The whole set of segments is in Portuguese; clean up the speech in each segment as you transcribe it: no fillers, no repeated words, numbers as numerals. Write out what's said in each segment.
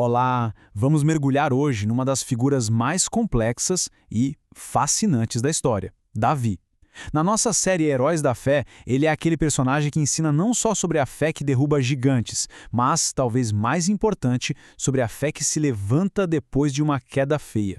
Olá, vamos mergulhar hoje numa das figuras mais complexas e fascinantes da história, Davi. Na nossa série Heróis da Fé, ele é aquele personagem que ensina não só sobre a fé que derruba gigantes, mas, talvez mais importante, sobre a fé que se levanta depois de uma queda feia.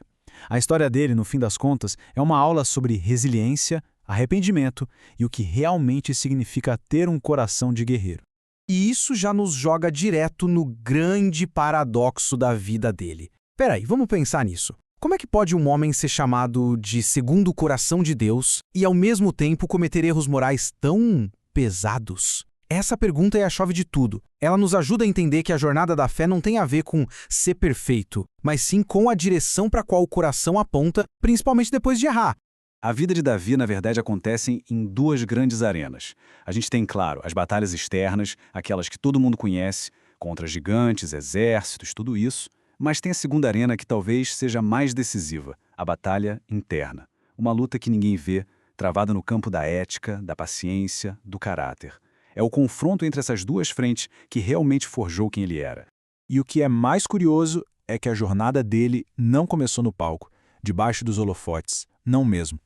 A história dele, no fim das contas, é uma aula sobre resiliência, arrependimento e o que realmente significa ter um coração de guerreiro. E isso já nos joga direto no grande paradoxo da vida dele. Peraí, vamos pensar nisso. Como é que pode um homem ser chamado de segundo o coração de Deus e, ao mesmo tempo, cometer erros morais tão pesados? Essa pergunta é a chave de tudo. Ela nos ajuda a entender que a jornada da fé não tem a ver com ser perfeito, mas sim com a direção para a qual o coração aponta, principalmente depois de errar. A vida de Davi, na verdade, acontece em duas grandes arenas. A gente tem, claro, as batalhas externas, aquelas que todo mundo conhece, contra gigantes, exércitos, tudo isso. Mas tem a segunda arena que talvez seja mais decisiva, a batalha interna. Uma luta que ninguém vê, travada no campo da ética, da paciência, do caráter. É o confronto entre essas duas frentes que realmente forjou quem ele era. E o que é mais curioso é que a jornada dele não começou no palco, debaixo dos holofotes, não mesmo.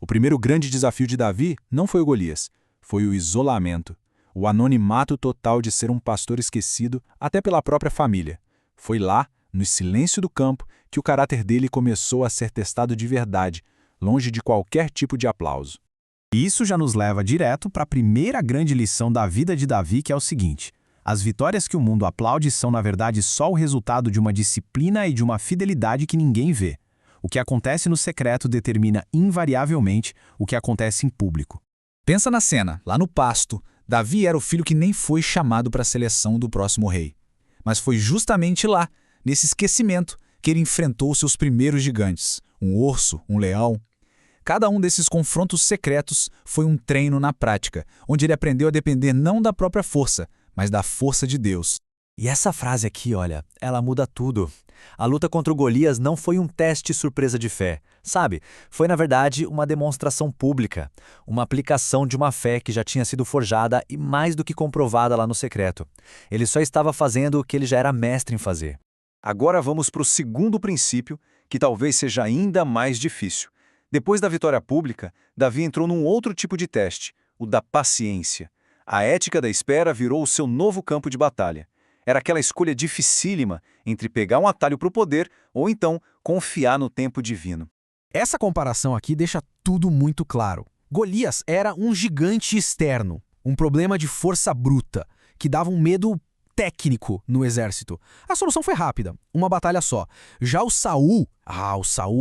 O primeiro grande desafio de Davi não foi o Golias, foi o isolamento, o anonimato total de ser um pastor esquecido até pela própria família. Foi lá, no silêncio do campo, que o caráter dele começou a ser testado de verdade, longe de qualquer tipo de aplauso. E isso já nos leva direto para a primeira grande lição da vida de Davi, que é o seguinte: as vitórias que o mundo aplaude são, na verdade, só o resultado de uma disciplina e de uma fidelidade que ninguém vê. O que acontece no secreto determina invariavelmente o que acontece em público. Pensa na cena, lá no pasto. Davi era o filho que nem foi chamado para a seleção do próximo rei. Mas foi justamente lá, nesse esquecimento, que ele enfrentou seus primeiros gigantes, um urso, um leão. Cada um desses confrontos secretos foi um treino na prática, onde ele aprendeu a depender não da própria força, mas da força de Deus. E essa frase aqui, olha, ela muda tudo. A luta contra o Golias não foi um teste surpresa de fé, sabe? Foi, na verdade, uma demonstração pública, uma aplicação de uma fé que já tinha sido forjada e mais do que comprovada lá no secreto. Ele só estava fazendo o que ele já era mestre em fazer. Agora vamos para o segundo princípio, que talvez seja ainda mais difícil. Depois da vitória pública, Davi entrou num outro tipo de teste, o da paciência. A ética da espera virou o seu novo campo de batalha. Era aquela escolha dificílima entre pegar um atalho para o poder ou então confiar no tempo divino. Essa comparação aqui deixa tudo muito claro. Golias era um gigante externo, um problema de força bruta, que dava um medo técnico no exército. A solução foi rápida, uma batalha só. Já o Saul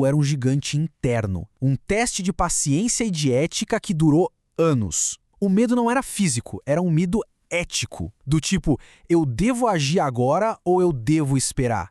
era um gigante interno, um teste de paciência e de ética que durou anos. O medo não era físico, era um medo ético, do tipo, eu devo agir agora ou eu devo esperar?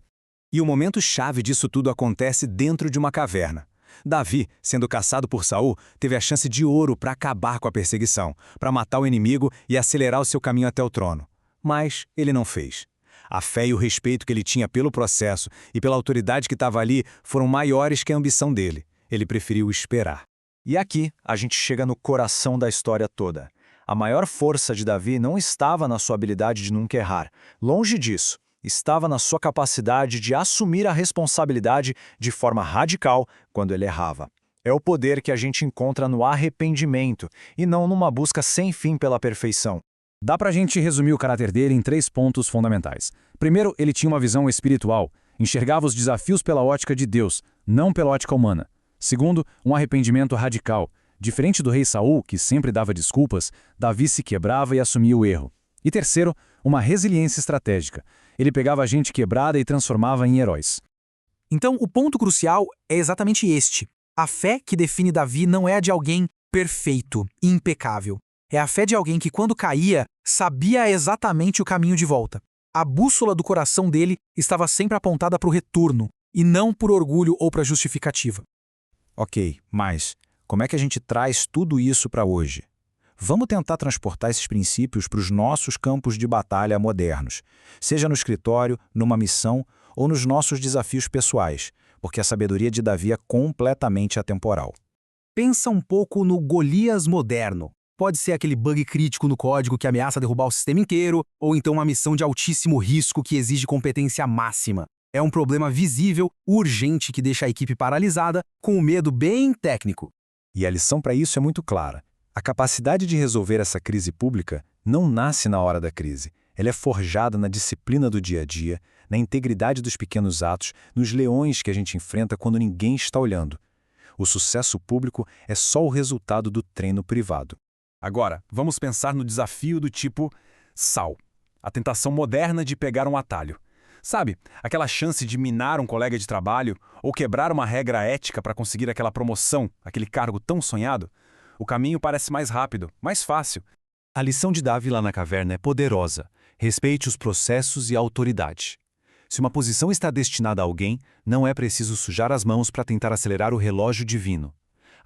E o momento-chave disso tudo acontece dentro de uma caverna. Davi, sendo caçado por Saul, teve a chance de ouro para acabar com a perseguição, para matar o inimigo e acelerar o seu caminho até o trono. Mas ele não fez. A fé e o respeito que ele tinha pelo processo e pela autoridade que estava ali foram maiores que a ambição dele. Ele preferiu esperar. E aqui a gente chega no coração da história toda. A maior força de Davi não estava na sua habilidade de nunca errar. Longe disso, estava na sua capacidade de assumir a responsabilidade de forma radical quando ele errava. É o poder que a gente encontra no arrependimento e não numa busca sem fim pela perfeição. Dá pra gente resumir o caráter dele em 3 pontos fundamentais. Primeiro, ele tinha uma visão espiritual, enxergava os desafios pela ótica de Deus, não pela ótica humana. Segundo, um arrependimento radical. Diferente do rei Saul, que sempre dava desculpas, Davi se quebrava e assumia o erro. E terceiro, uma resiliência estratégica. Ele pegava a gente quebrada e transformava em heróis. Então, o ponto crucial é exatamente este. A fé que define Davi não é a de alguém perfeito, impecável. É a fé de alguém que, quando caía, sabia exatamente o caminho de volta. A bússola do coração dele estava sempre apontada para o retorno, e não por orgulho ou para justificativa. Ok, mas como é que a gente traz tudo isso para hoje? Vamos tentar transportar esses princípios para os nossos campos de batalha modernos, seja no escritório, numa missão ou nos nossos desafios pessoais, porque a sabedoria de Davi é completamente atemporal. Pensa um pouco no Golias moderno. Pode ser aquele bug crítico no código que ameaça derrubar o sistema inteiro, ou então uma missão de altíssimo risco que exige competência máxima. É um problema visível, urgente, que deixa a equipe paralisada, com o medo bem técnico. E a lição para isso é muito clara. A capacidade de resolver essa crise pública não nasce na hora da crise. Ela é forjada na disciplina do dia a dia, na integridade dos pequenos atos, nos leões que a gente enfrenta quando ninguém está olhando. O sucesso público é só o resultado do treino privado. Agora, vamos pensar no desafio do tipo sal. A tentação moderna de pegar um atalho. Sabe, aquela chance de minar um colega de trabalho ou quebrar uma regra ética para conseguir aquela promoção, aquele cargo tão sonhado? O caminho parece mais rápido, mais fácil. A lição de Davi lá na caverna é poderosa. Respeite os processos e a autoridade. Se uma posição está destinada a alguém, não é preciso sujar as mãos para tentar acelerar o relógio divino.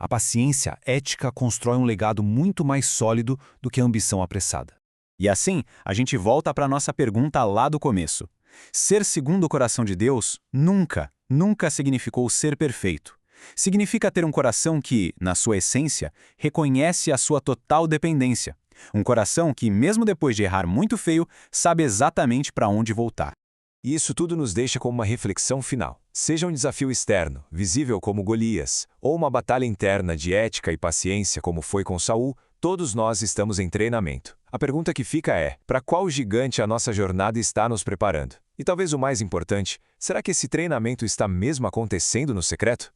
A paciência ética constrói um legado muito mais sólido do que a ambição apressada. E assim, a gente volta para a nossa pergunta lá do começo. Ser segundo o coração de Deus nunca significou ser perfeito. Significa ter um coração que, na sua essência, reconhece a sua total dependência. Um coração que, mesmo depois de errar muito feio, sabe exatamente para onde voltar. E isso tudo nos deixa com uma reflexão final. Seja um desafio externo, visível como Golias, ou uma batalha interna de ética e paciência como foi com Saul, todos nós estamos em treinamento. A pergunta que fica é, para qual gigante a nossa jornada está nos preparando? E talvez o mais importante, será que esse treinamento está mesmo acontecendo no secreto?